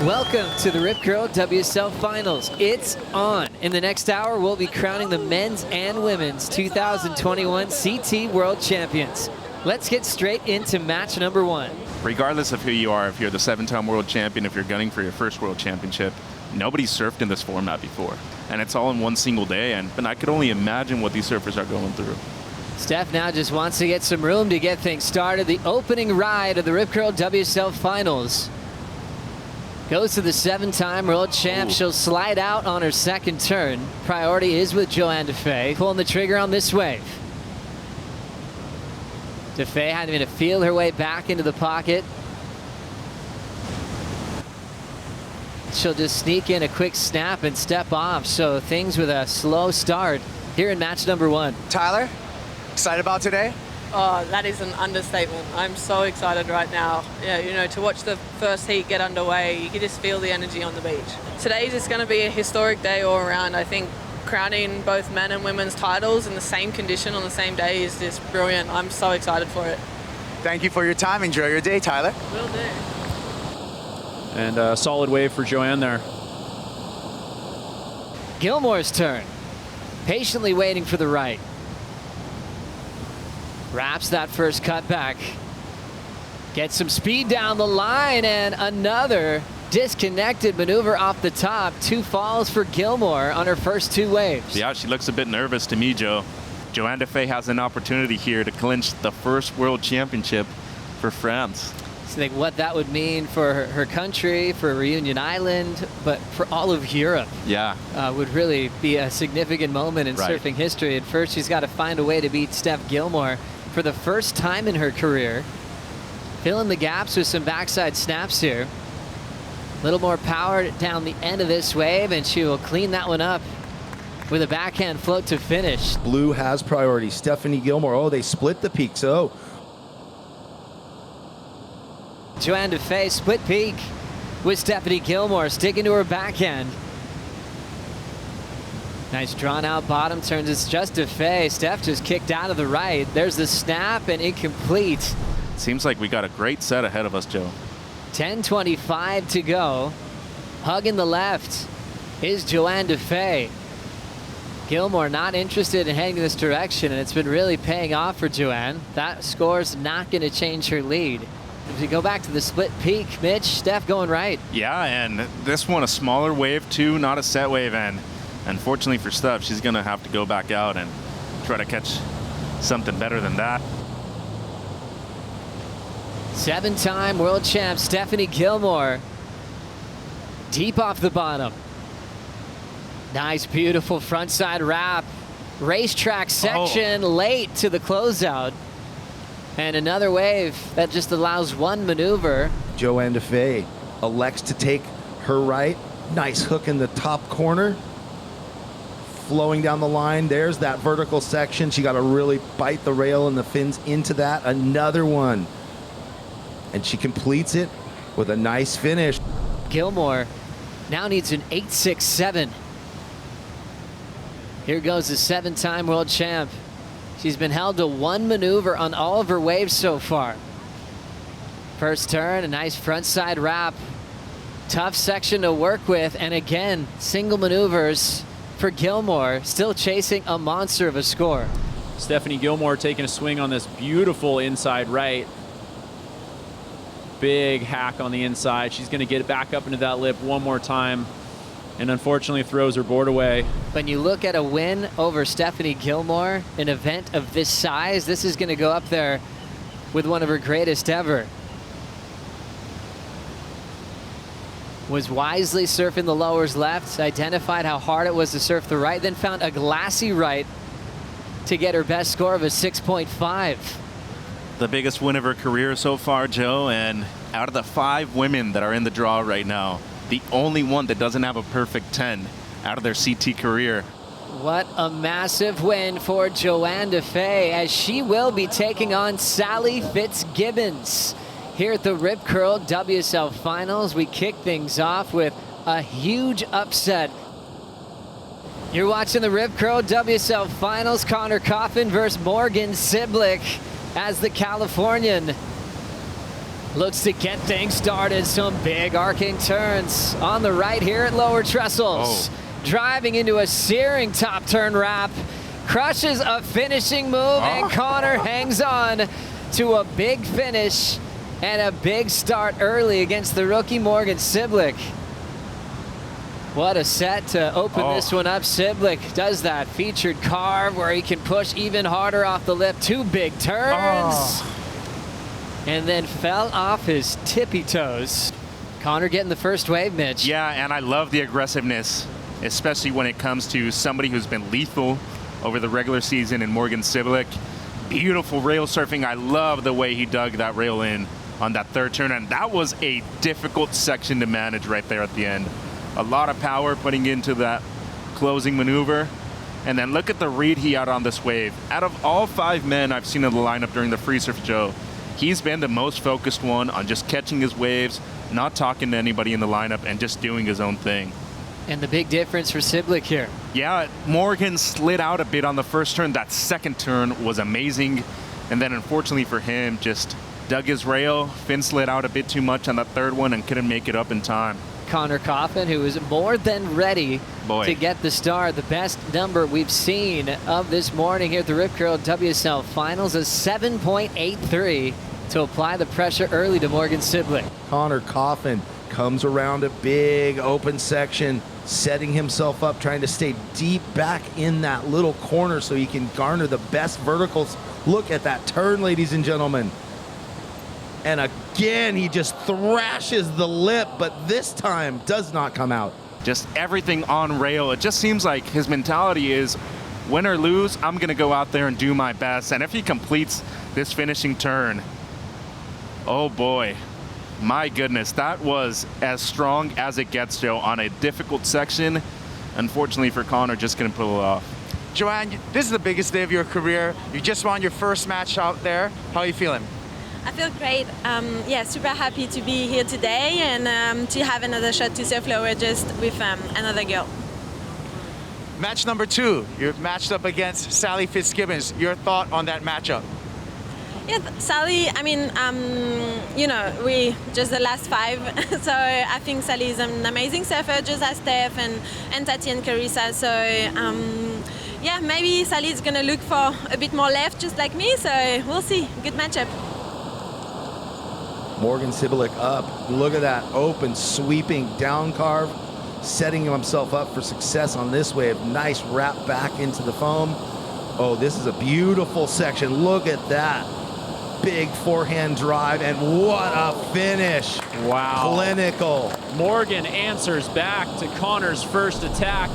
Welcome to the Rip Curl WSL Finals. It's on. In the next hour, we'll be crowning the men's and women's 2021 CT World Champions. Let's get straight into match number one. Regardless of who you are, if you're the 7-time world champion, if you're gunning for your first world championship, nobody's surfed in this format before. And it's all in one single day, and I could only imagine what these surfers are going through. Steph now just wants to get some room to get things started. The opening ride of the Rip Curl WSL Finals goes to the 7-time world champ. Ooh. She'll slide out on her second turn. Priority is with Joanna Faye, pulling the trigger on this wave. Faye had to feel her way back into the pocket. She'll just sneak in a quick snap and step off. So things with a slow start here in match number one. Tyler, excited about today? Oh, that is an understatement. I'm so excited right now. Yeah, you know, to watch the first heat get underway, you can just feel the energy on the beach. Today's just going to be a historic day all around. I think crowning both men and women's titles in the same condition on the same day is just brilliant. I'm so excited for it. Thank you for your time. Enjoy your day, Tyler. Will do. And a solid wave for Joanne there. Gilmore's turn. Patiently waiting for the right. Wraps that first cut back. Gets some speed down the line, and another disconnected maneuver off the top. 2 falls for Gilmore on her first 2 waves. Yeah, she looks a bit nervous to me, Joe. Joanna Faye has an opportunity here to clinch the first world championship for France. So think what that would mean for her country, for Reunion Island, but for all of Europe. Yeah. Would really be a significant moment in surfing history. At first, she's got to find a way to beat Steph Gilmore for the first time in her career. Filling the gaps with some backside snaps here. A little more power down the end of this wave, and she will clean that one up with a backhand float to finish. Blue has priority. Stephanie Gilmore, oh, they split the peaks. Oh. Joanna Faye split peak with Stephanie Gilmore, sticking to her backhand. Nice drawn out bottom turns. It's just to Faye. Steph just kicked out of the right. There's the snap and incomplete. Seems like we got a great set ahead of us, Joe. 10:25 to go. Hugging the left is Joanna Faye. Gilmore not interested in heading this direction, and it's been really paying off for Joanne. That score's not going to change her lead. If you go back to the split peak, Mitch, Steph going right. Yeah, and this one a smaller wave too, not a set wave, and unfortunately for Steph, she's going to have to go back out and try to catch something better than that. 7-time world champ Stephanie Gilmore. Deep off the bottom. Nice, beautiful frontside wrap. Racetrack section late to the closeout. And another wave that just allows one maneuver. Joanna Faye elects to take her right. Nice hook in the top corner. Flowing down the line. There's that vertical section. She got to really bite the rail and the fins into that. Another one. And she completes it with a nice finish. Gilmore now needs an 8.67. Here goes the 7-time world champ. She's been held to one maneuver on all of her waves so far. First turn, a nice frontside wrap. Tough section to work with, and again, single maneuvers for Gilmore, still chasing a monster of a score. Stephanie Gilmore taking a swing on this beautiful inside right. Big hack on the inside. She's going to get it back up into that lip one more time, and unfortunately throws her board away. When you look at a win over Stephanie Gilmore, an event of this size, this is going to go up there with one of her greatest ever. Was wisely surfing the lowers left, identified how hard it was to surf the right, then found a glassy right to get her best score of a 6.5. The biggest win of her career so far, Joe, and out of the 5 women that are in the draw right now, the only one that doesn't have a perfect 10 out of their CT career. What a massive win for Joanna Faye, as she will be taking on Sally Fitzgibbons here at the Rip Curl WSL Finals. We kick things off with a huge upset. You're watching the Rip Curl WSL Finals. Connor Coffin versus Morgan Siblic, as the Californian looks to get things started. Some big arcing turns on the right here at lower trestles. Driving into a searing top turn wrap. Crushes a finishing move, and Connor hangs on to a big finish and a big start early against the rookie Morgan Siblic. What a set to open this one up. Siblic does that featured carve where he can push even harder off the lip. 2 big turns. And then fell off his tippy toes. Connor getting the first wave, Mitch. Yeah, and I love the aggressiveness, especially when it comes to somebody who's been lethal over the regular season in Morgan Siblic. Beautiful rail surfing. I love the way he dug that rail in on that third turn, and that was a difficult section to manage right there at the end. A lot of power putting into that closing maneuver. And then look at the read he had on this wave. Out of all 5 men I've seen in the lineup during the Free Surf Joe, he's been the most focused one on just catching his waves, not talking to anybody in the lineup, and just doing his own thing. And the big difference for Siblic here. Yeah, Morgan slid out a bit on the first turn. That second turn was amazing. And then unfortunately for him, just dug his rail. Fin slid out a bit too much on that third one and couldn't make it up in time. Connor Coffin, who is more than ready to get the start. The best number we've seen of this morning here at the Rip Curl WSL Finals is 7.83 to apply the pressure early to Morgan Siblic. Connor Coffin comes around a big open section, setting himself up, trying to stay deep back in that little corner so he can garner the best verticals. Look at that turn, ladies and gentlemen. And again, he just thrashes the lip, but this time does not come out. Just everything on rail. It just seems like his mentality is, win or lose, I'm going to go out there and do my best. And if he completes this finishing turn, oh boy, my goodness, that was as strong as it gets, Joe, on a difficult section. Unfortunately for Connor, just couldn't pull it off. Joanna, this is the biggest day of your career. You just won your first match out there. How are you feeling? I feel great. Yeah, super happy to be here today and to have another shot to surf lower just with another girl. Match number 2, you're matched up against Sally Fitzgibbons. Your thought on that matchup? Yeah, Sally, I mean, you know, we just the last 5, so I think Sally is an amazing surfer, just as Steph and Tatiana and Carissa. So yeah, maybe Sally's gonna look for a bit more left, just like me. So we'll see. Good matchup. Morgan Siblic up. Look at that open sweeping down carve, setting himself up for success on this wave. Nice wrap back into the foam. Oh, this is a beautiful section. Look at that. Big forehand drive, and what a finish. Wow. Clinical. Morgan answers back to Connor's first attack.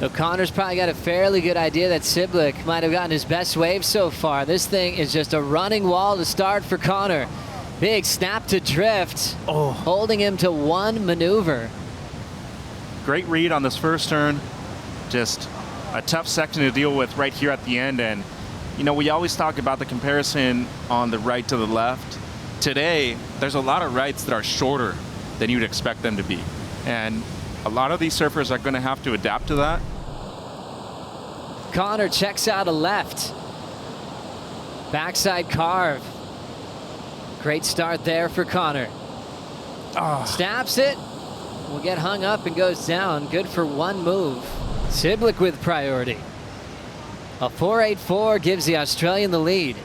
So Connor's probably got a fairly good idea that Siblic might have gotten his best wave so far. This thing is just a running wall to start for Connor. Big snap to drift, holding him to 1 maneuver. Great read on this first turn. Just a tough section to deal with right here at the end. And, you know, we always talk about the comparison on the right to the left. Today, there's a lot of rights that are shorter than you'd expect them to be. And a lot of these surfers are going to have to adapt to that. Connor checks out a left. Backside carve. Great start there for Connor. Snaps it. Will get hung up and goes down. Good for 1 move. Siblic with priority. A 4.84 gives the Australian the lead.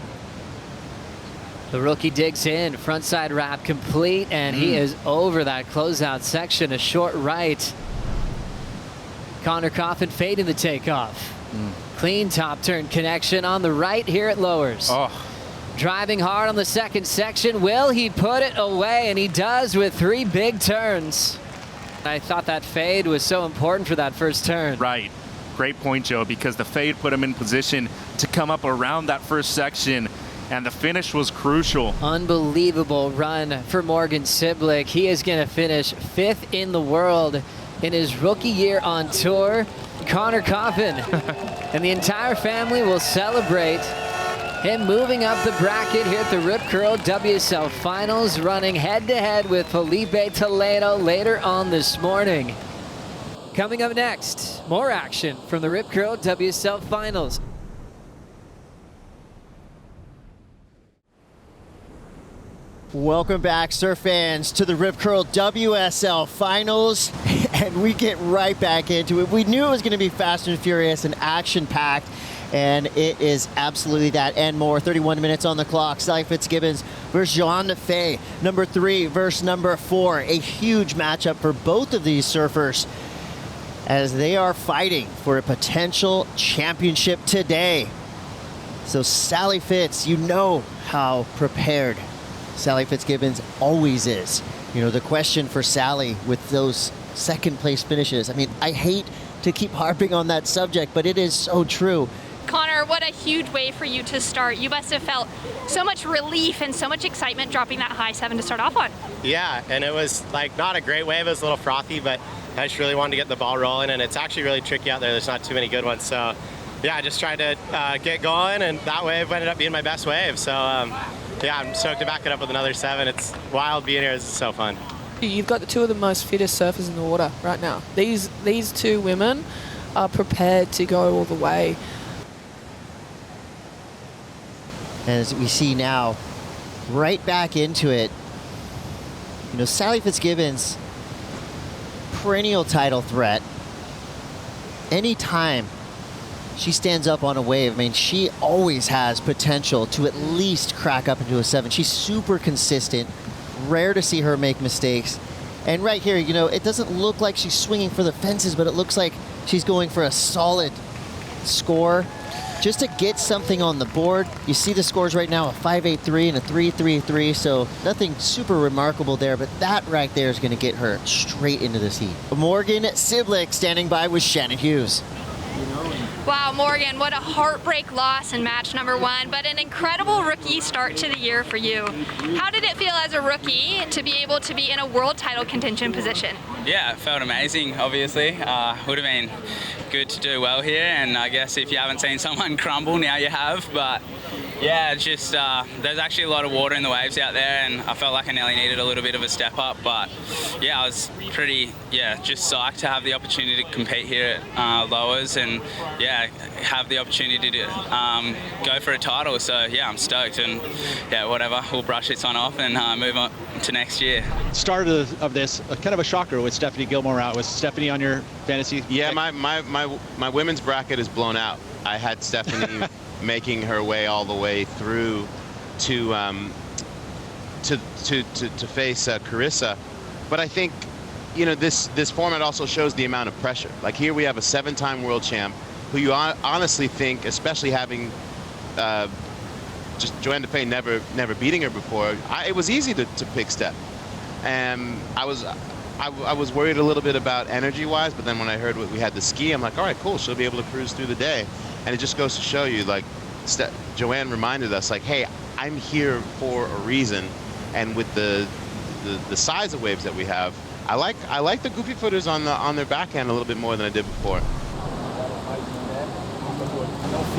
The rookie digs in. Frontside wrap complete, and he is over that closeout section. A short right. Connor Coffin fading the takeoff. Clean top turn connection on the right here at lowers. Driving hard on the second section. Will he put it away? And he does with 3 big turns. I thought that fade was so important for that first turn. Right. Great point, Joe, because the fade put him in position to come up around that first section, and the finish was crucial. Unbelievable run for Morgan Siblic. He is going to finish 5th in the world in his rookie year on tour. Connor Coffin and the entire family will celebrate him moving up the bracket here at the Rip Curl WSL Finals, running head-to-head with Felipe Toledo later on this morning. Coming up next, more action from the Rip Curl WSL Finals. Welcome back, surf fans, to the Rip Curl WSL Finals, and we get right back into it. We knew it was going to be fast and furious and action-packed, and it is absolutely that and more. 31 minutes on the clock. Sally Fitzgibbons versus Joanna Faye, number 3 versus number 4. A huge matchup for both of these surfers as they are fighting for a potential championship today. So Sally Fitz, you know how prepared Sally Fitzgibbons always is. You know, the question for Sally with those second place finishes, I mean, I hate to keep harping on that subject, but it is so true. Connor, what a huge way for you to start. You must have felt so much relief and so much excitement dropping that high 7 to start off on. Yeah, and it was like not a great wave, it was a little frothy, but I just really wanted to get the ball rolling, and it's actually really tricky out there. There's not too many good ones, so yeah, I just tried to get going, and that wave ended up being my best wave. So yeah, I'm stoked to back it up with another 7. It's wild being here. This is so fun. You've got the 2 of the most fittest surfers in the water right now. These 2 women are prepared to go all the way. As we see now, right back into it, you know, Sally Fitzgibbons, perennial title threat. Anytime she stands up on a wave, I mean, she always has potential to at least crack up into a 7. She's super consistent. Rare to see her make mistakes. And right here, you know, it doesn't look like she's swinging for the fences, but it looks like she's going for a solid score just to get something on the board. You see the scores right now, a 5.83 and a 3.33, so nothing super remarkable there, but that right there is going to get her straight into this heat. Morgan Siblic standing by with Shannon Hughes. Wow, Morgan, what a heartbreak loss in match number 1, but an incredible rookie start to the year for you. How did it feel as a rookie to be able to be in a world title contention position? Yeah, it felt amazing, obviously. Would have been good to do well here, and I guess if you haven't seen someone crumble, now you have. But yeah, it's just there's actually a lot of water in the waves out there, and I felt like I nearly needed a little bit of a step up. But yeah, I was pretty, just psyched to have the opportunity to compete here at Lowers, and yeah, have the opportunity to go for a title. So yeah, I'm stoked, and yeah, whatever, we'll brush this one off and move on to next year. Start of this, kind of a shocker with Stephanie Gilmore out. Was Stephanie on your fantasy? Yeah, my women's bracket is blown out. I had Stephanie making her way all the way through to face Carissa, but I think, you know, this format also shows the amount of pressure. Like here we have a 7-time world champ who you honestly think, especially having just Joanna Faye never beating her before, it was easy to pick Steph. And I was worried a little bit about energy-wise, but then when I heard we had the ski, I'm like, all right, cool, she'll be able to cruise through the day. And it just goes to show you, like, Joanne reminded us, like, hey, I'm here for a reason. And with the size of waves that we have, I like the goofy footers on their backhand a little bit more than I did before.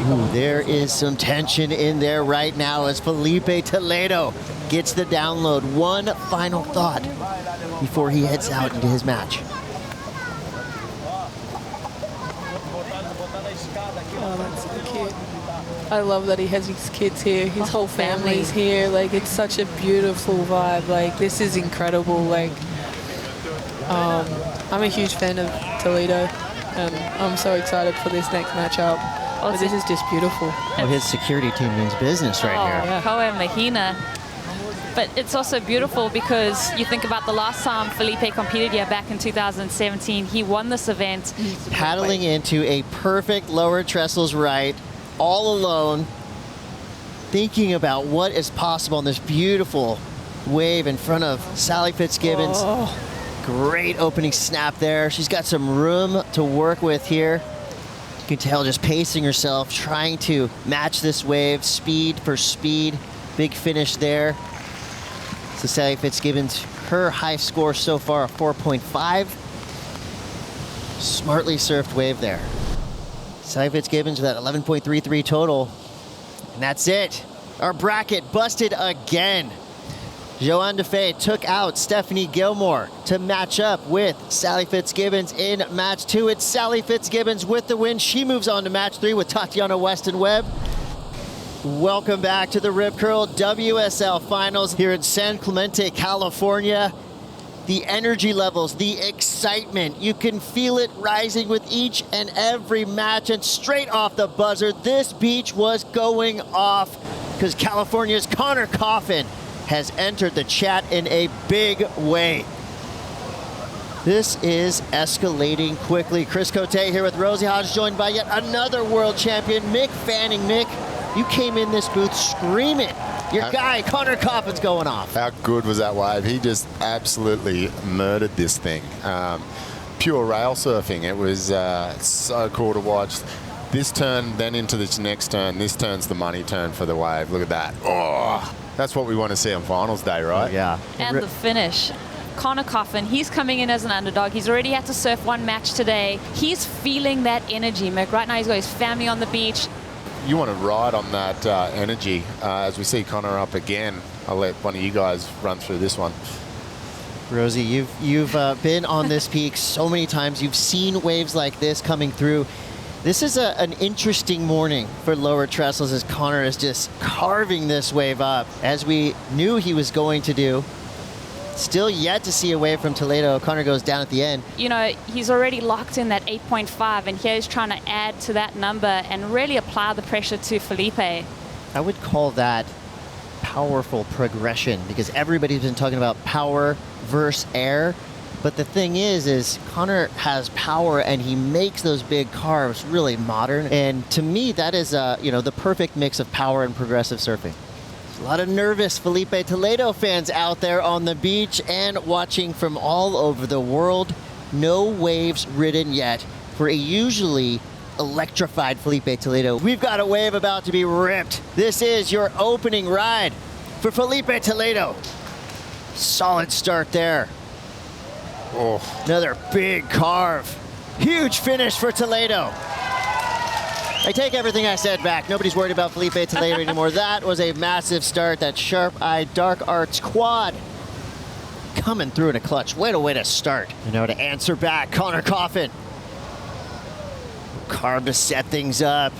Ooh, there is some tension in there right now as Felipe Toledo gets the download. One final thought before he heads out into his match. Oh, that's so cute. I love that he has his kids here. His whole family's here. Like, it's such a beautiful vibe. Like, this is incredible. Like, I'm a huge fan of Toledo, and I'm so excited for this next matchup. Oh, this is just beautiful. Oh, his security team means business right here. Yeah. Cohen Medina. But it's also beautiful because you think about the last time Felipe competed here back in 2017. He won this event. Paddling into a perfect lower trestles right, all alone, thinking about what is possible on this beautiful wave in front of Sally Fitzgibbons. Oh. Great opening snap there. She's got some room to work with here. You can tell just pacing herself, trying to match this wave, speed for speed. Big finish there. So Sally Fitzgibbons, her high score so far, a 4.5. Smartly surfed wave there. Sally Fitzgibbons with that 11.33 total. And that's it. Our bracket busted again. Joanna Faye took out Stephanie Gilmore to match up with Sally Fitzgibbons in match 2. It's Sally Fitzgibbons with the win. She moves on to match 3 with Tatiana, Weston, Webb. Welcome back to the Rip Curl WSL Finals here in San Clemente, California. The energy levels, the excitement, you can feel it rising with each and every match. And straight off the buzzer, this beach was going off because California's Connor Coffin has entered the chat in a big way. This is escalating quickly. Chris Cote here with Rosie Hodge, joined by yet another world champion, Mick Fanning. Mick, you came in this booth screaming. Your guy, Connor Coffin's going off. How good was that wave? He just absolutely murdered this thing. Pure rail surfing. It was so cool to watch. This turn, then into this next turn. This turn's the money turn for the wave. Look at that. Oh, that's what we want to see on finals day, right? Yeah. And the finish. Connor Coffin, he's coming in as an underdog. He's already had to surf one match today. He's feeling that energy, Mick. Right now he's got his family on the beach. You want to ride on that energy as we see Connor up again. I'll let one of you guys run through this one. Rosie, you've been on this peak so many times. You've seen waves like this coming through. This is an interesting morning for lower trestles as Connor is just carving this wave up, as we knew he was going to do. Still yet to see a wave from Toledo. Connor goes down at the end. You know, he's already locked in that 8.5, and here he's trying to add to that number and really apply the pressure to Felipe. I would call that powerful progression because everybody's been talking about power versus air. But the thing is Connor has power and he makes those big carves really modern. And to me, that is, the perfect mix of power and progressive surfing. A lot of nervous Felipe Toledo fans out there on the beach and watching from all over the world. No waves ridden yet for a usually electrified Felipe Toledo. We've got a wave about to be ripped. This is your opening ride for Felipe Toledo. Solid start there. Oh, another big carve. Huge finish for Toledo. I take everything I said back. Nobody's worried about Felipe Toledo anymore. That was a massive start. That sharp-eyed Dark Arts quad coming through in a clutch. Way to start. And now to answer back, Connor Coffin. Carve to set things up.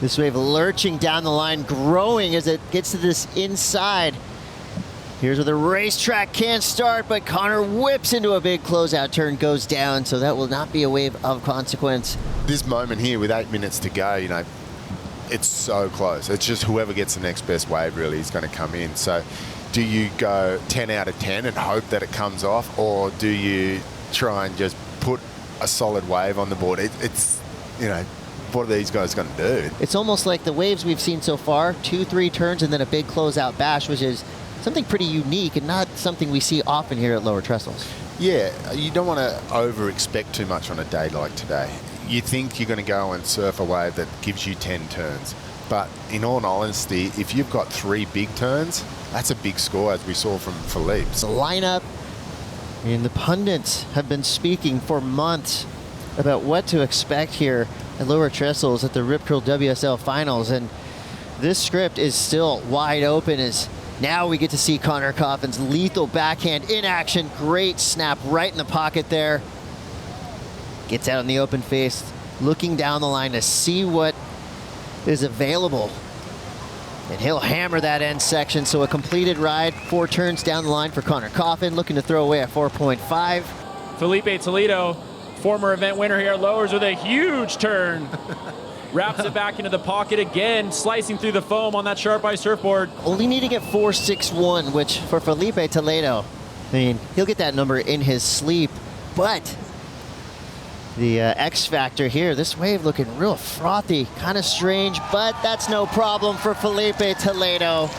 This wave lurching down the line, growing as it gets to this inside. Here's where the racetrack can't start, but Connor whips into a big closeout turn, goes down, so that will not be a wave of consequence. This moment here with 8 minutes to go, it's so close. It's just whoever gets the next best wave really is going to come in. So do you go 10 out of 10 and hope that it comes off, or do you try and just put a solid wave on the board? What are these guys going to do? It's almost like the waves we've seen so far, 2-3 turns and then a big closeout bash, which is something pretty unique and not something we see often here at lower trestles. Yeah, you don't want to over-expect too much on a day like today. You think you're going to go and surf a wave that gives you 10 turns. But in all honesty, if you've got 3 big turns, that's a big score, as we saw from Felipe. The lineup, and the pundits have been speaking for months about what to expect here at lower trestles at the Rip Curl WSL Finals. And this script is still wide open as now we get to see Connor Coffin's lethal backhand in action. Great snap right in the pocket there. Gets out in the open face, looking down the line to see what is available. And he'll hammer that end section, so a completed ride. 4 turns down the line for Connor Coffin, looking to throw away a 4.5. Felipe Toledo, former event winner here, lowers with a huge turn. Wraps it back into the pocket again, slicing through the foam on that sharp ice surfboard. Only need to get 4.61, which for Felipe Toledo, he'll get that number in his sleep. But the X factor here, this wave looking real frothy, kind of strange, but that's no problem for Felipe Toledo.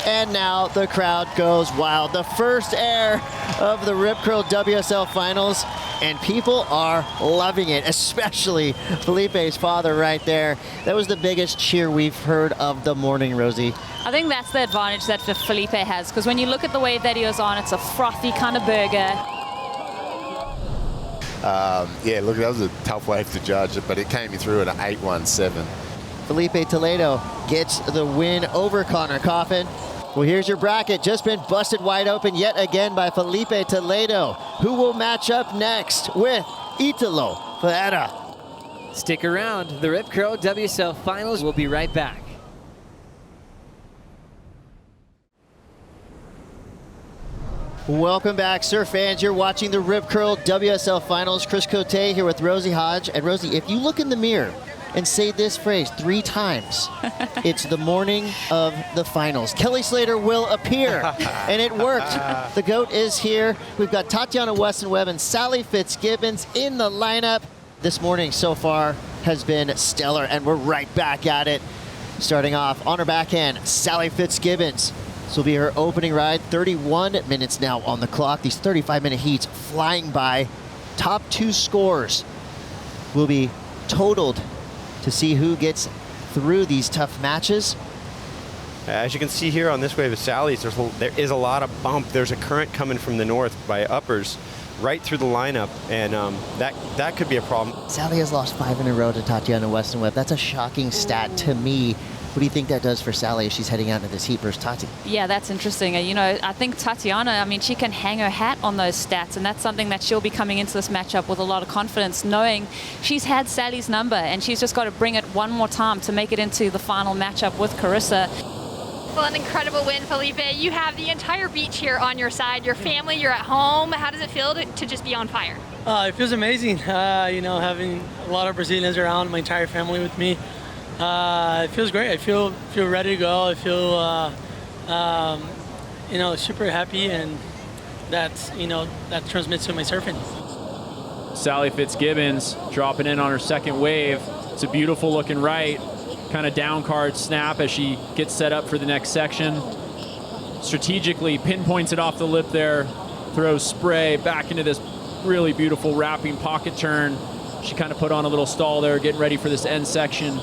And now the crowd goes wild. The first air of the Rip Curl WSL Finals, and people are loving it, especially Felipe's father right there. That was the biggest cheer we've heard of the morning, Rosie. I think that's the advantage that Felipe has, because when you look at the wave that he was on, it's a frothy kind of burger. Look, that was a tough wave to judge, but it came through at an 8.17. Felipe Toledo gets the win over Connor Coffin. Well, here's your bracket, just been busted wide open yet again by Felipe Toledo, who will match up next with Italo Ferreira. Stick around. The Rip Curl WSL Finals will be right back. Welcome back, surf fans. You're watching the Rip Curl WSL Finals. Chris Cote here with Rosie Hodge. And Rosie, if you look in the mirror and say this phrase 3 times, it's the morning of the finals. Kelly Slater will appear, and it worked. The GOAT is here. We've got Tatiana, Weston, Webb, and Sally Fitzgibbons in the lineup. This morning so far has been stellar, and we're right back at it. Starting off on her backhand, Sally Fitzgibbons. This will be her opening ride. 31 minutes now on the clock. These 35-minute heats flying by. Top 2 scores will be totaled to see who gets through these tough matches. As you can see here on this wave of Sally's, there is a lot of bump. There's a current coming from the north by uppers right through the lineup, and that could be a problem. Sally has lost 5 in a row to Tatiana, Weston, Webb. That's a shocking stat to me. What do you think that does for Sally as she's heading out into this heat versus Tati? Yeah, that's interesting. You know, I think Tatiana, I mean, she can hang her hat on those stats, and that's something that she'll be coming into this matchup with a lot of confidence, knowing she's had Sally's number, and she's just got to bring it one more time to make it into the final matchup with Carissa. Well, an incredible win, Felipe. You have the entire beach here on your side. Your family, you're at home. How does it feel to just be on fire? It feels amazing, you know, having a lot of Brazilians around, my entire family with me. It feels great. I feel ready to go. I feel, you know, super happy, and that's, you know, that transmits to my surfing. Sally Fitzgibbons dropping in on her second wave. It's a beautiful looking right. Kind of down card snap as she gets set up for the next section. Strategically pinpoints it off the lip there, throws spray back into this really beautiful wrapping pocket turn. She kind of put on a little stall there, getting ready for this end section.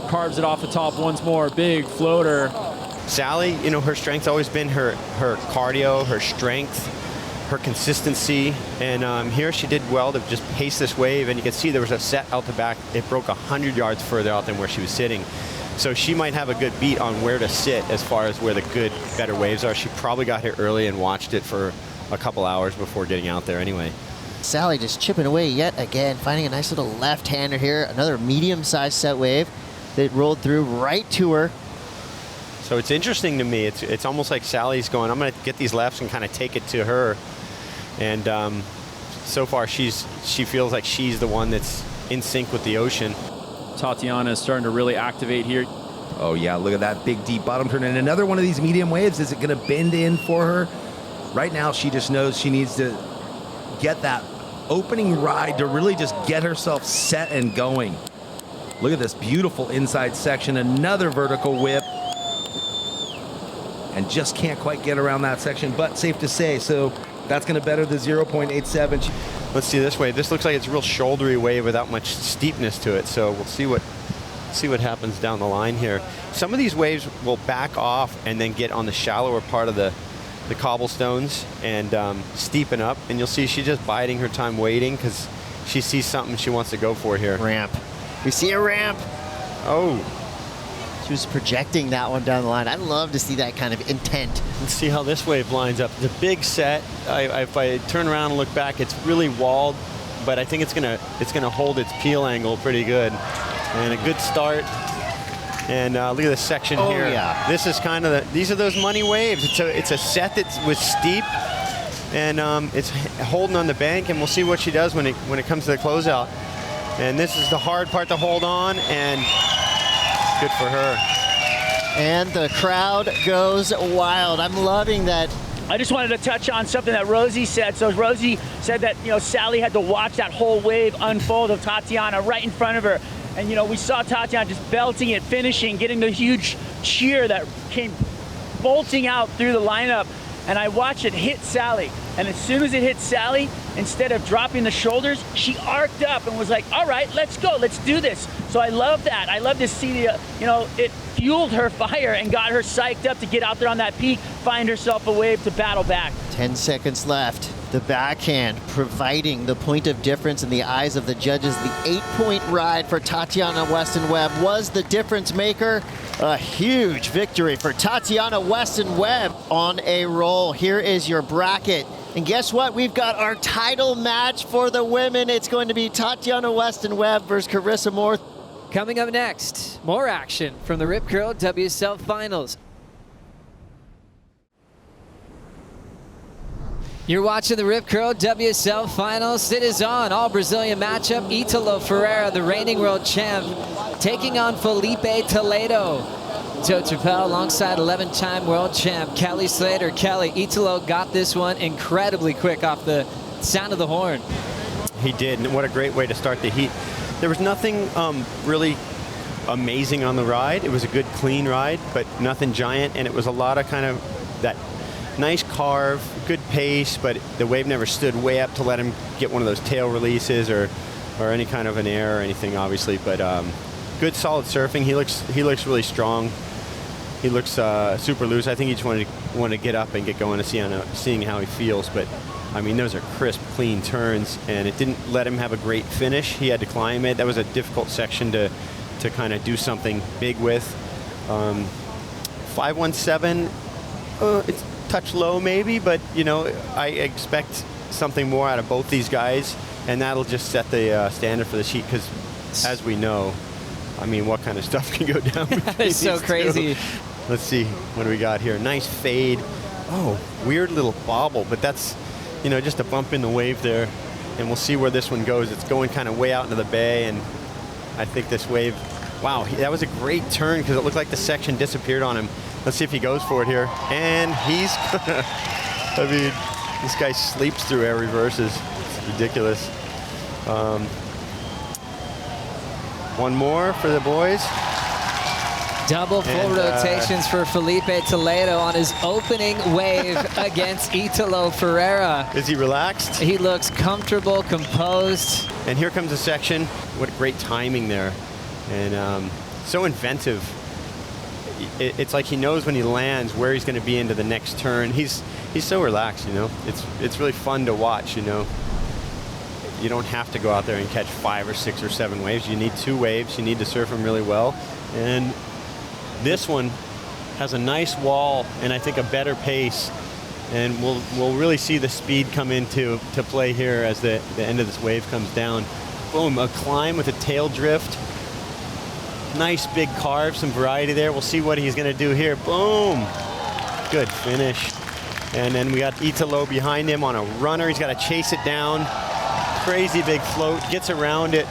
Carves it off the top once more, big floater. Sally, you know, her strength's always been her cardio, her strength, her consistency, and here she did well to just pace this wave, and you can see there was a set out the back. It broke 100 yards further out than where she was sitting. So she might have a good beat on where to sit as far as where the good, better waves are. She probably got here early and watched it for a couple hours before getting out there anyway. Sally just chipping away yet again, finding a nice little left-hander here. Another medium-sized set wave that rolled through right to her. So it's interesting to me. It's almost like Sally's going, I'm going to get these lefts and kind of take it to her. And so far, she feels like she's the one that's in sync with the ocean. Tatiana is starting to really activate here. Oh, yeah, look at that big, deep bottom turn. And another one of these medium waves. Is it going to bend in for her? Right now, she just knows she needs to get that opening ride to really just get herself set and going. Look at this beautiful inside section. Another vertical whip. And just can't quite get around that section, but safe to say. So that's going to better the 0.87. Let's see this wave. This looks like it's a real shouldery wave without much steepness to it. So we'll see what happens down the line here. Some of these waves will back off and then get on the shallower part of the cobblestones and steepen up. And you'll see she's just biding her time waiting because she sees something she wants to go for here. Ramp. We see a ramp. Oh. She was projecting that one down the line. I'd love to see that kind of intent. Let's see how this wave lines up. It's a big set. If I turn around and look back, it's really walled, but I think it's gonna hold its peel angle pretty good. And a good start. And look at this section here. Yeah. This is kind of these are those money waves. It's a set that was steep, and it's holding on the bank. And we'll see what she does when it comes to the closeout. And this is the hard part to hold on, and good for her. And the crowd goes wild. I'm loving that. I just wanted to touch on something that Rosie said. So Rosie said that, you know, Sally had to watch that whole wave unfold of Tatiana right in front of her. And, you know, we saw Tatiana just belting it, finishing, getting the huge cheer that came bolting out through the lineup. And I watched it hit Sally. And as soon as it hit Sally, instead of dropping the shoulders, she arced up and was like, all right, let's go, let's do this. So I love that. I love to see, you know, it fueled her fire and got her psyched up to get out there on that peak, find herself a wave to battle back. 10 seconds left. The backhand providing the point of difference in the eyes of the judges. The 8-point ride for Tatiana Weston Webb was the difference maker. A huge victory for Tatiana Weston Webb on a roll. Here is your bracket. And guess what? We've got our title match for the women. It's going to be Tatiana Weston Webb versus Carissa Moore. Coming up next, more action from the Rip Curl WSL Finals. You're watching the Rip Curl WSL Finals. It is on. All Brazilian matchup. Italo Ferreira, the reigning world champ, taking on Felipe Toledo. Joe Chappelle alongside 11-time world champ Kelly Slater. Kelly, Italo got this one incredibly quick off the sound of the horn. He did, and what a great way to start the heat. There was nothing really amazing on the ride. It was a good, clean ride, but nothing giant, and it was a lot of kind of that nice carve, good pace, but the wave never stood way up to let him get one of those tail releases or any kind of an air or anything, obviously. But good, solid surfing. He looks really strong. He looks super loose. I think he just wanted to get up and get going to seeing how he feels. But I mean, those are crisp, clean turns, and it didn't let him have a great finish. He had to climb it. That was a difficult section to kind of do something big with. 517. It's touch low maybe, but you know, I expect something more out of both these guys, and that'll just set the standard for the sheet, because as we know, I mean, what kind of stuff can go down? It's so crazy. Let's see, what do we got here? Nice fade. Oh, weird little bobble, but that's, you know, just a bump in the wave there, and we'll see where this one goes. It's going kind of way out into the bay, and I think this wave, wow, that was a great turn because it looked like the section disappeared on him. Let's see if he goes for it here. And he's gonna, I mean, this guy sleeps through air reverses. It's ridiculous. One more for the boys. Double full rotations for Felipe Toledo on his opening wave against Italo Ferreira. Is he relaxed? He looks comfortable, composed. And here comes a section. What great timing there. And so inventive. It's like he knows when he lands where he's going to be into the next turn. He's so relaxed, you know. It's really fun to watch, you know. You don't have to go out there and catch 5 or 6 or 7 waves. You need 2 waves. You need to surf them really well. And this one has a nice wall and I think a better pace. And we'll really see the speed come into play here as the end of this wave comes down. Boom, a climb with a tail drift. Nice big carve, some variety there. We'll see what he's going to do here. Boom. Good finish. And then we got Italo behind him on a runner. He's got to chase it down. Crazy big float. Gets around it.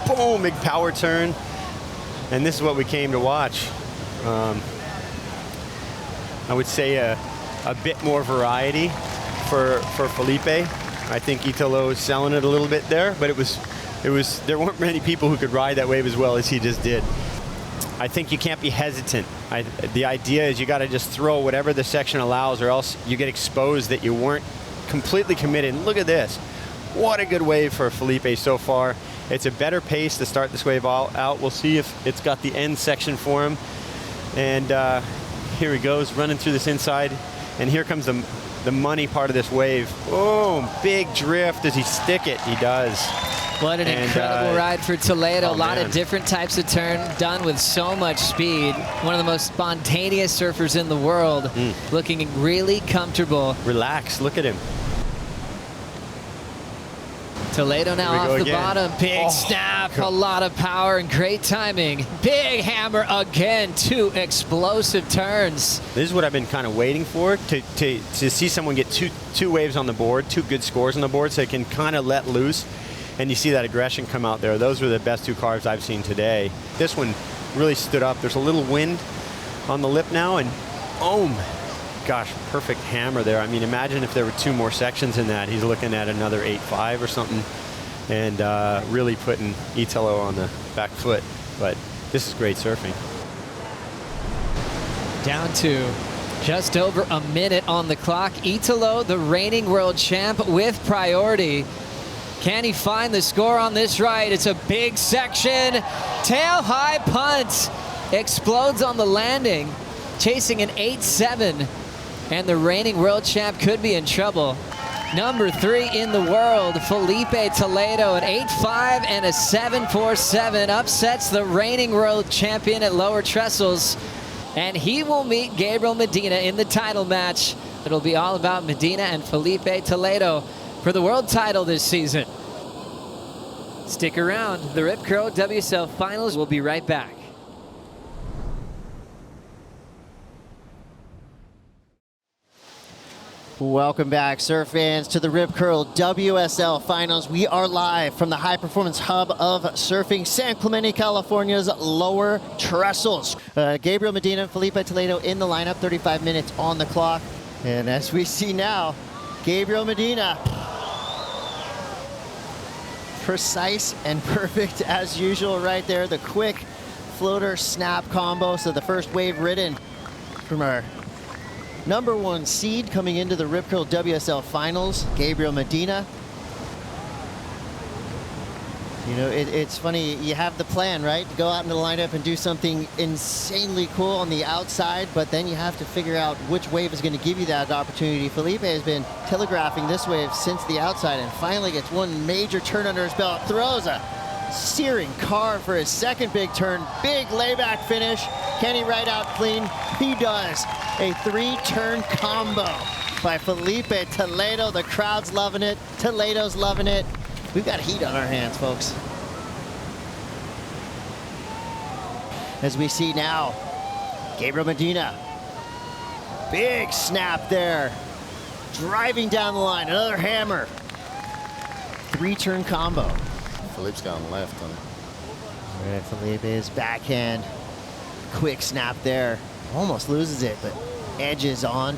Boom, big power turn. And this is what we came to watch. I would say a bit more variety for Felipe. I think Italo is selling it a little bit there, but there weren't many people who could ride that wave as well as he just did. I think you can't be hesitant. The idea is you got to just throw whatever the section allows, or else you get exposed that you weren't completely committed. And look at this. What a good wave for Felipe so far. It's a better pace to start this wave out. We'll see if it's got the end section for him. And here he goes, running through this inside. And here comes the money part of this wave. Boom, big drift. Does he stick it? He does. What an incredible ride for Toledo. A lot of different types of turn done with so much speed. One of the most spontaneous surfers in the world, looking really comfortable. Relax, look at him. Toledo now off the bottom. Big snap, a lot of power and great timing. Big hammer again, 2 explosive turns. This is what I've been kind of waiting for, to see someone get two waves on the board, 2 good scores on the board, so they can kind of let loose. And you see that aggression come out there. Those were the best 2 carves I've seen today. This one really stood up. There's a little wind on the lip now, and boom. Gosh, perfect hammer there. I mean, imagine if there were 2 more sections in that. He's looking at another 8.5 or something, and really putting Italo on the back foot. But this is great surfing. Down to just over a minute on the clock. Italo, the reigning world champ, with priority. Can he find the score on this ride? It's a big section. Tail high punt. Explodes on the landing. Chasing an 8.7. And the reigning world champ could be in trouble. Number 3 in the world, Felipe Toledo, an 8.5 and a 7.47. Upsets the reigning world champion at lower trestles. And he will meet Gabriel Medina in the title match. It'll be all about Medina and Felipe Toledo for the world title this season. Stick around. The Rip Curl WSL Finals will be right back. Welcome back, surf fans, to the Rip Curl WSL Finals. We are live from the high-performance hub of surfing, San Clemente, California's Lower Trestles. Gabriel, Medina, and Felipe Toledo in the lineup, 35 minutes on the clock. And as we see now, Gabriel Medina, precise and perfect as usual right there. The quick floater snap combo. So the first wave ridden from our #1 seed coming into the Rip Curl WSL Finals, Gabriel Medina. You know, it's funny, you have the plan, right? To go out into the lineup and do something insanely cool on the outside, but then you have to figure out which wave is going to give you that opportunity. Felipe has been telegraphing this wave since the outside and finally gets one major turn under his belt, throws a searing carve for his second big turn, big layback finish. Can he ride out clean? He does. A 3-turn combo by Felipe Toledo. The crowd's loving it. Toledo's loving it. We've got heat on our hands, folks. As we see now, Gabriel Medina. Big snap there. Driving down the line, another hammer. 3-turn combo. Felipe's going left on it. All right, Felipe's backhand. Quick snap there. Almost loses it, but edges on.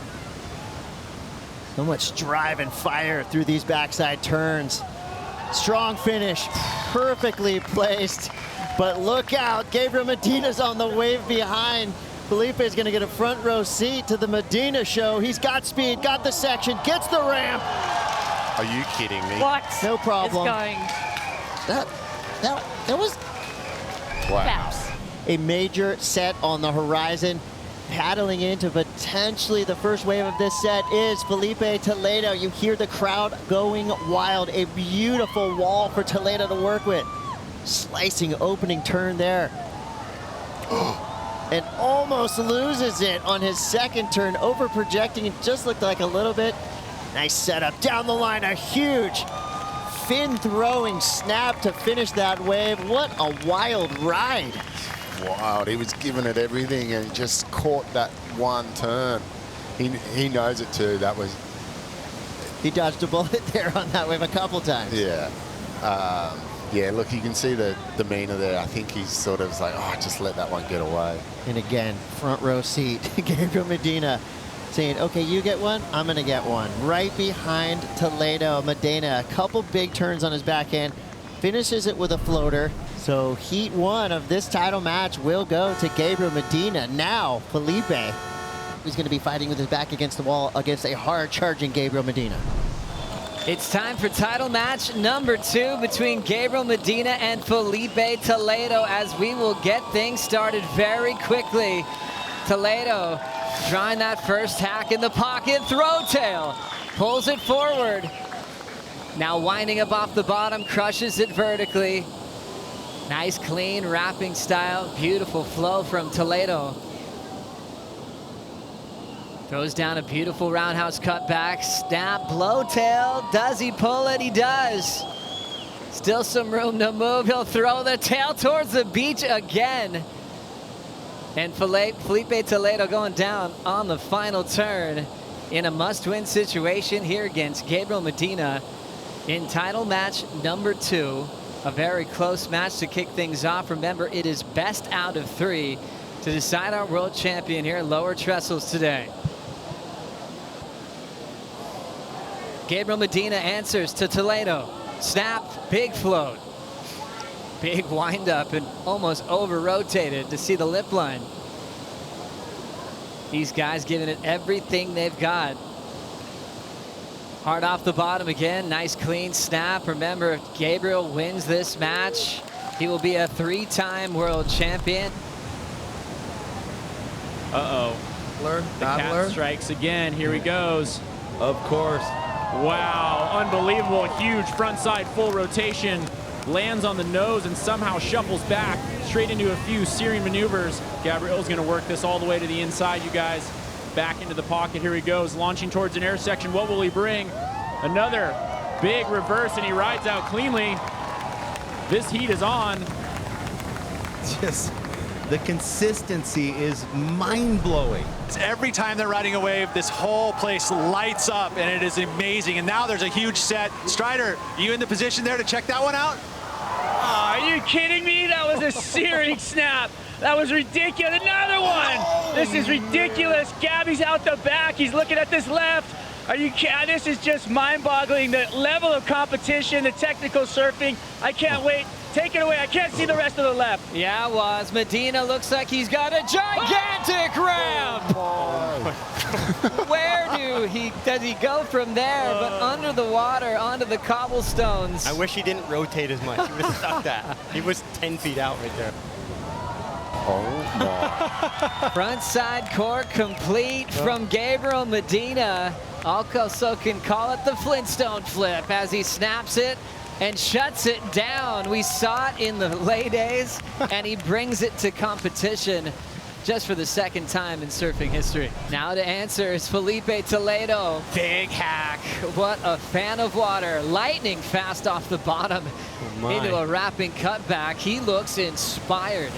So much drive and fire through these backside turns. Strong finish, perfectly placed. But look out, Gabriel Medina's on the wave behind. Felipe is going to get a front row seat to the Medina show. He's got speed, got the section, gets the ramp. Are you kidding me? What? No problem. It's going. That was Wow. a major set on the horizon. Paddling into potentially the first wave of this set is Felipe Toledo. You hear the crowd going wild. A beautiful wall for Toledo to work with. Slicing opening turn there. And almost loses it on his second turn. Over projecting, it just looked like a little bit. Nice setup down the line, a huge fin throwing snap to finish that wave. What a wild ride. Wild. He was giving it everything and just caught that one turn. He knows it too. That was. He dodged a bullet there on that wave a couple times. Yeah. Yeah, look, you can see the demeanor there. I think he's sort of like, oh, just let that one get away. And again, front row seat, Gabriel Medina saying, okay, you get one, I'm gonna get one. Right behind Toledo. Medina, a couple big turns on his backhand, finishes it with a floater. So heat 1 of this title match will go to Gabriel Medina. Now, Felipe is gonna be fighting with his back against the wall against a hard charging Gabriel Medina. It's time for title match #2 between Gabriel Medina and Felipe Toledo as we will get things started very quickly. Toledo drawing that first hack in the pocket, throw tail, pulls it forward. Now winding up off the bottom, crushes it vertically. Nice clean wrapping style, beautiful flow from Toledo. Throws down a beautiful roundhouse cutback, snap, blow tail. Does he pull it? He does. Still some room to move. He'll throw the tail towards the beach again. And Felipe Toledo going down on the final turn in a must-win situation here against Gabriel Medina in title match #2. A very close match to kick things off. Remember, it is best out of 3 to decide our world champion here at Lower Trestles today. Gabriel Medina answers to Toledo. Snap, big float. Big wind up and almost over rotated to see the lip line. These guys giving it everything they've got. Hard off the bottom again, nice clean snap. Remember, if Gabriel wins this match, he will be a 3-time world champion. Uh-oh. The cat strikes again. Here he goes. Of course. Wow, unbelievable. Huge frontside full rotation. Lands on the nose and somehow shuffles back straight into a few searing maneuvers. Gabriel's going to work this all the way to the inside, you guys. Back into the pocket. Here he goes, launching towards an air section. What will he bring? Another big reverse, and he rides out cleanly. This heat is on. Just The consistency is mind-blowing. Every time they're riding a wave, this whole place lights up, and it is amazing. And now there's a huge set. Strider, you in the position there to check that one out? Oh, are you kidding me? That was a searing snap. That was ridiculous. Another one. This is ridiculous. Gabby's out the back. He's looking at this left. Are you kidding? This is just mind-boggling. The level of competition, the technical surfing. I can't wait. Take it away. I can't see the rest of the left. Yeah, it was. Medina looks like he's got a gigantic ramp. Where does he go from there? But under the water, onto the cobblestones. I wish he didn't rotate as much. He would have stuck that. He was 10 feet out right there. Oh my. Front side cork complete from Gabriel Medina. Also can call it the Flintstone flip as he snaps it and shuts it down. We saw it in the lay days, and he brings it to competition just for the second time in surfing history. Now to answer is Felipe Toledo. Big hack. What a fan of water. Lightning fast off the bottom into a wrapping cutback. He looks inspired.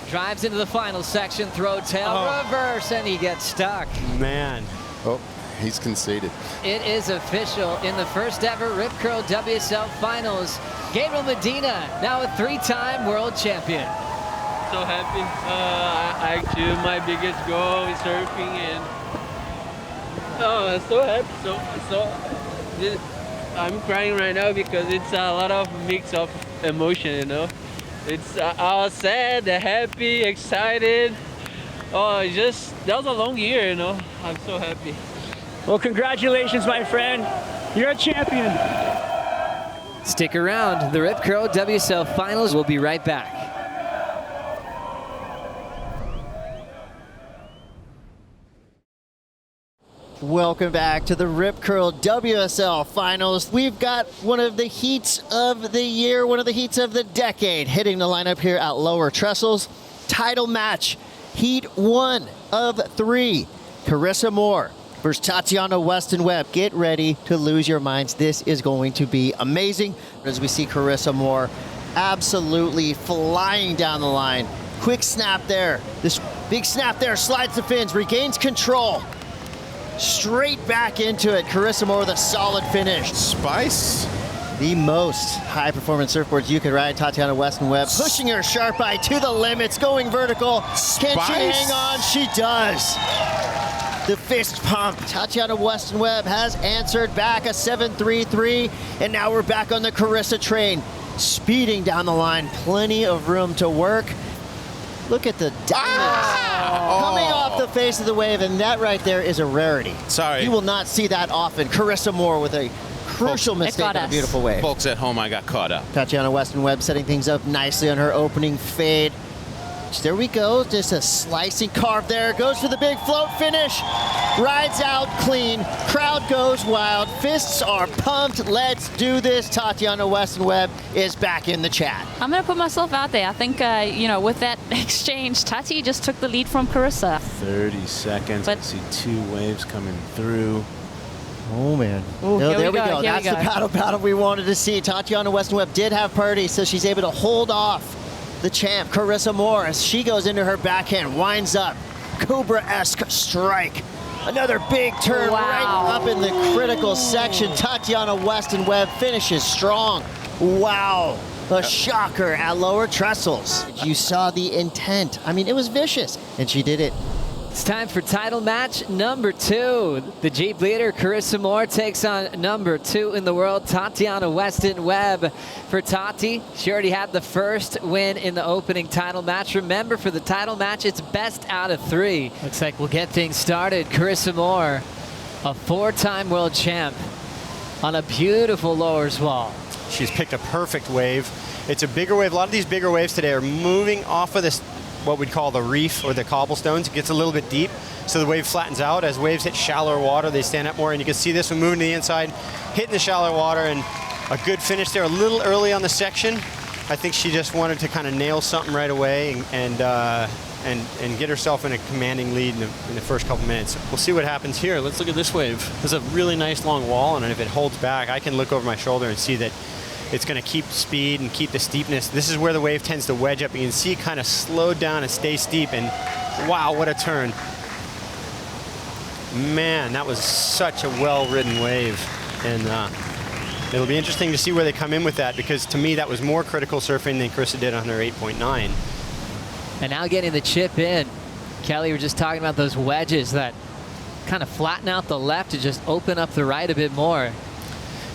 Drives into the final section, throw tail reverse, and he gets stuck. Man. Oh, he's conceded. It is official in the first ever Rip Curl WSL Finals. Gabriel Medina, now a three-time world champion. So happy. I achieved my biggest goal in surfing, and I'm so happy. I'm crying right now because it's a lot of mix of emotion, you know. It's all sad, happy, excited. Oh, that was a long year, you know. I'm so happy. Well, congratulations, my friend. You're a champion. Stick around. The Rip Curl WSL Finals will be right back. Welcome back to the Rip Curl WSL Finals. We've got one of the heats of the year, one of the heats of the decade, hitting the lineup here at Lower Trestles. Title match, Heat 1 of 3. Carissa Moore versus Tatiana Weston Webb. Get ready to lose your minds. This is going to be amazing. As we see Carissa Moore absolutely flying down the line. Quick snap there. This big snap there, slides the fins, regains control. Straight back into it. Carissa Moore with a solid finish. Spice. The most high-performance surfboards you could ride. Tatiana Weston Webb pushing her sharp eye to the limits, going vertical. Can she hang on? She does. The fist pump. Tatiana Weston Webb has answered back a 7.33, and now we're back on the Carissa train. Speeding down the line. Plenty of room to work. Look at the diamonds coming off the face of the wave, and that right there is a rarity. Sorry. You will not see that often. Carissa Moore with a crucial mistake on a beautiful wave. Folks at home, I got caught up. Tatiana Weston Webb setting things up nicely on her opening fade. There we go, just a slicing carve there. Goes for the big float finish. Rides out clean. Crowd goes wild. Fists are pumped. Let's do this. Tatiana Weston Webb is back in the chat. I'm going to put myself out there. I think, with that exchange, Tati just took the lead from Carissa. 30 seconds. I see two waves coming through. Oh, man. Ooh, there we go. Here That's we go. the battle we wanted to see. Tatiana Weston Webb did have party, so she's able to hold off the champ, Carissa Moore, as she goes into her backhand, winds up. Cobra-esque strike. Another big turn right up in the critical section. Tatiana Weston Webb finishes strong. Wow. A shocker at Lower Trestles. You saw the intent. I mean, it was vicious, and she did it. It's time for title match number 2. The Jeep leader, Carissa Moore, takes on number 2 in the world, Tatiana Weston Webb. For Tati, she already had the first win in the opening title match. Remember, for the title match, it's best out of 3. Looks like we'll get things started. Carissa Moore, a 4-time world champ on a beautiful lowers wall. She's picked a perfect wave. It's a bigger wave. A lot of these bigger waves today are moving off of this, what we'd call the reef or the cobblestones. It gets a little bit deep, so the wave flattens out. As waves hit shallower water, they stand up more, and you can see this one moving to the inside, hitting the shallow water, and a good finish there. A little early on the section. I think she just wanted to kind of nail something right away and get herself in a commanding lead in the first couple minutes. We'll see what happens here. Let's look at this wave. There's a really nice long wall, and if it holds back, I can look over my shoulder and see that it's going to keep speed and keep the steepness. This is where the wave tends to wedge up. You can see it kind of slow down and stay steep, and wow, what a turn. Man, that was such a well-ridden wave. And it'll be interesting to see where they come in with that, because to me that was more critical surfing than Carissa did on her 8.9. And now getting the chip in. Kelly, we were just talking about those wedges that kind of flatten out the left to just open up the right a bit more.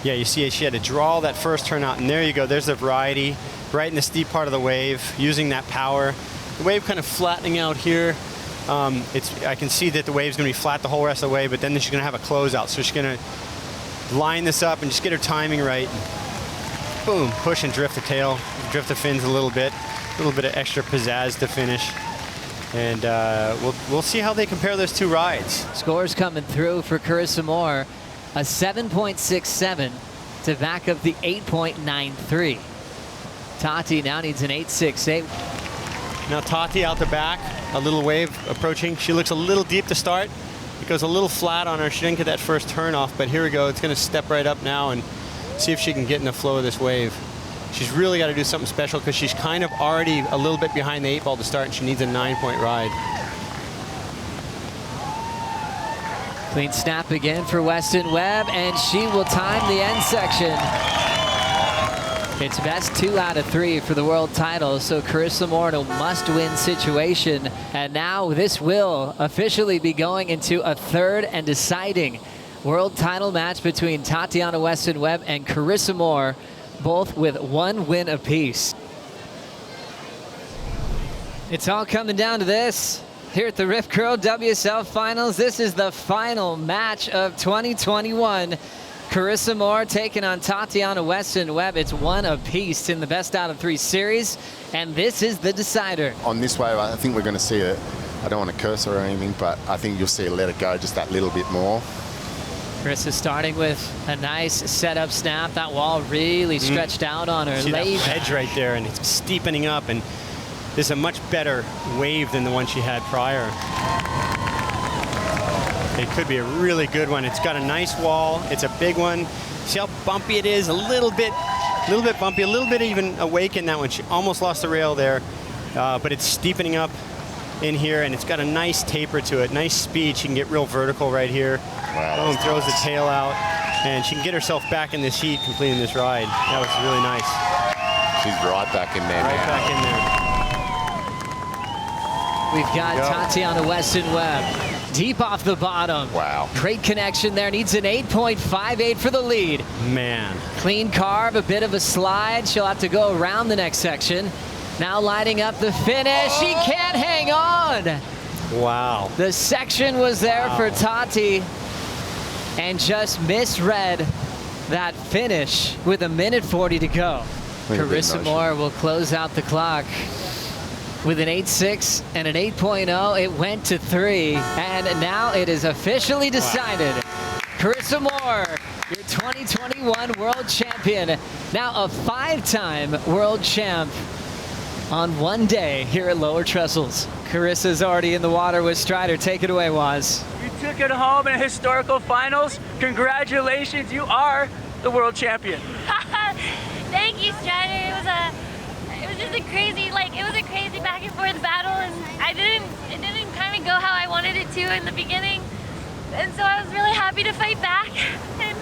Yeah, you see she had to draw that first turn out, and there you go. There's the variety right in the steep part of the wave, using that power. The wave kind of flattening out here. I can see that the wave's going to be flat the whole rest of the way, but then she's going to have a closeout. So she's going to line this up and just get her timing right. Boom, push and drift the tail, drift the fins a little bit of extra pizzazz to finish. And we'll see how they compare those two rides. Scores coming through for Carissa Moore. A 7.67 to back up the 8.93. Tati now needs an 8.68. Now Tati out the back, a little wave approaching. She looks a little deep to start. It goes a little flat on her. She didn't get that first turn off, but here we go. It's going to step right up now and see if she can get in the flow of this wave. She's really got to do something special, because she's kind of already a little bit behind the 8 ball to start, and she needs a 9-point ride. Clean snap again for Weston Webb, and she will time the end section. It's best 2 out of 3 for the world title, so Carissa Moore in a must-win situation. And now this will officially be going into a third and deciding world title match between Tatiana Weston Webb and Carissa Moore, both with 1 win apiece. It's all coming down to this. Here at the Rip Curl WSL Finals, this is the final match of 2021. Carissa Moore taking on Tatiana Weston Webb. It's 1 apiece in the best out of 3 series, and this is the decider. On this wave, I think we're going to see it. I don't want to curse her or anything, but I think you'll see her let it go just that little bit more. Carissa starting with a nice setup snap. That wall really stretched out on her. See that edge right there, and it's steepening up, and this is a much better wave than the one she had prior. It could be a really good one. It's got a nice wall. It's a big one. See how bumpy it is? A little bit bumpy, a little bit even awake in that one. She almost lost the rail there, but it's steepening up in here, and it's got a nice taper to it. Nice speed. She can get real vertical right here. Wow, and throws the tail out, and she can get herself back in this heat, completing this ride. That was really nice. She's right back in there, right man. back in there. We've got Tatiana Weston Webb deep off the bottom. Wow. Great connection there. Needs an 8.58 for the lead. Man. Clean carve, a bit of a slide. She'll have to go around the next section. Now lighting up the finish. She can't hang on. Wow. The section was there for Tati and just misread that finish with 1:40 to go. Carissa Moore will close out the clock with an 8.6 and an 8.0. It went to 3, and now it is officially decided. Wow. Carissa Moore, your 2021 world champion, now a 5-time world champ on one day here at Lower Trestles. Carissa's already in the water with Strider. Take it away, Waz. You took it home in historical finals. Congratulations, you are the world champion. Thank you, Strider. It was just a crazy, it was a crazy back and forth battle, and it didn't kind of go how I wanted it to in the beginning, and so I was really happy to fight back. And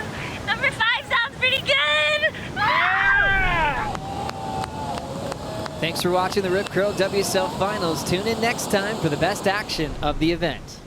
number 5 sounds pretty good. Yeah! Thanks for watching the Rip Curl WSL Finals. Tune in next time for the best action of the event.